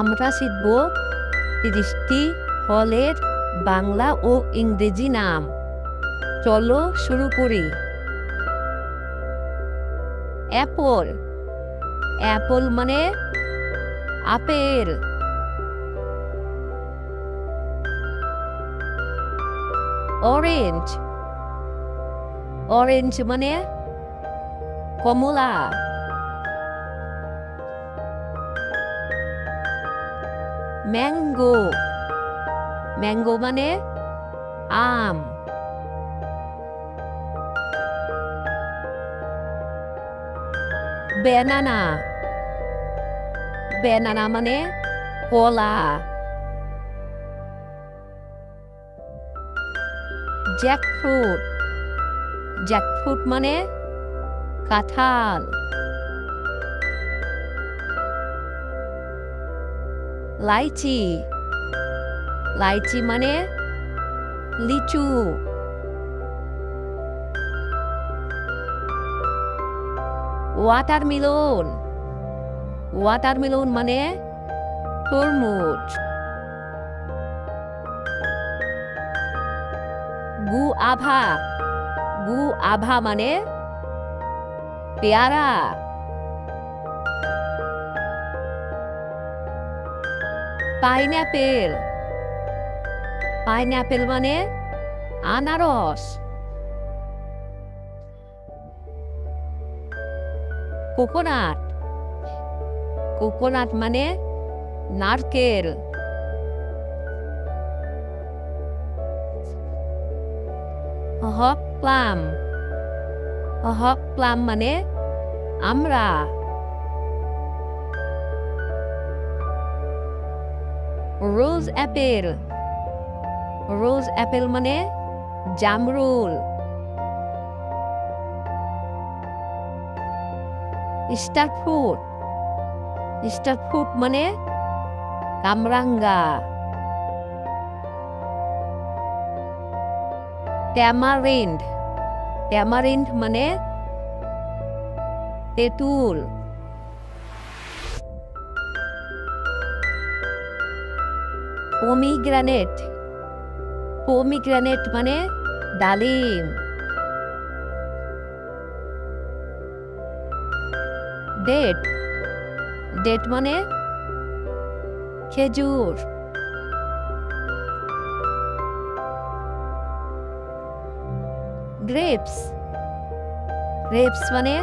আমরা শিখব 30টি ফলের বাংলা ও ইংরেজি নাম। চলো শুরু করি। অ্যাপল। অ্যাপল মানে আপেল। অরেঞ্জ। অরেঞ্জ মানে কমলা। ম্যাঙ্গো। ম্যাঙ্গো মানে আম। ব্যানানা। ব্যানানা মানে কলা। জ্যাকফ্রুট। জ্যাকফ্রুট মানে কাঁঠাল। লাইচি। লাইচি মানে লিচু। ওয়াটারমেলন। ওয়াটারমেলন মানে তরমুজ। গুয়াভা। গুয়াভা মানে পেয়ারা। পাইনঅ্যাপেল। পাইনঅ্যাপেল মানে আনারস। কোকোনাট। কোকোনাট মানে নারকেল। হক প্লাম। হক প্লাম মানে আমড়া। রোজ অ্যাপেল। রোজ অ্যাপেল মানে জামরুল। Star fruit. স্টার ফ্রুট মানে কামরাঙ্গা। ট্যামারিন্ড। ট্যামারিন্ড মানে তেঁতুল। পমিগ্রানেট। পমিগ্রানেট মানে ডালিম। ডেট। ডেট মানে খেজুর। গ্রেপস। গ্রেপস মানে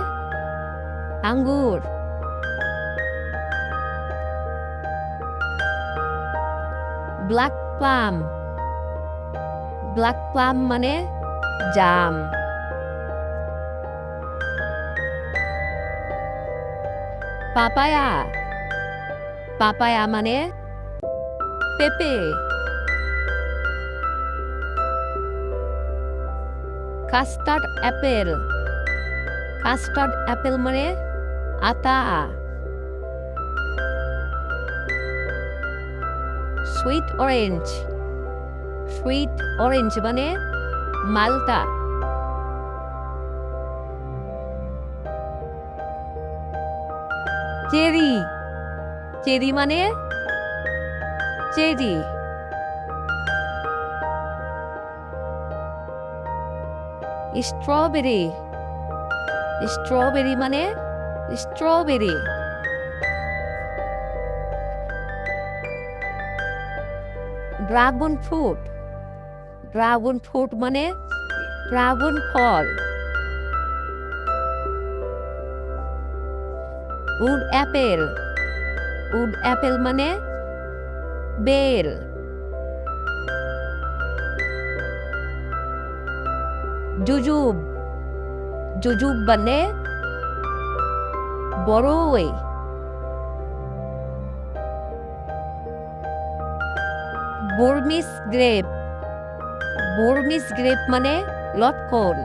আঙ্গুর। Black plum. ব্ল্যাক প্লাম মানে জাম। পাপায়া। পাপায়া মানে পেঁপে। Custard Apple. কাস্টার্ড অ্যাপেল মানে আতা। Sweet orange. সুইট অরেঞ্জ মানে মালটা। চেরি। চেরি মানে চেরি। স্ট্রবেরি। স্ট্রবেরি মানে strawberry. Dragon fruit. Dragon fruit মানে ড্রাগন ফল। Wood apple. উড অ্যাপেল মানে বেল। জুজুব। জুজুব মানে বড়ই। বর্মিস গ্রেপ। বর্মিস গ্রেপ মানে লটকন।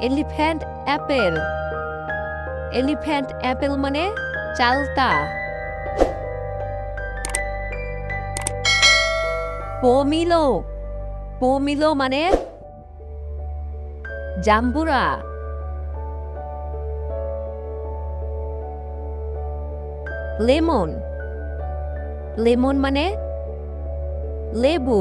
Elephant Apple. এলিফ্যান্ট অ্যাপেল মানে চালতা। পোমিলো। পোমিলো মানে জাম্বুরা। লেমন লেমন মানে লেবু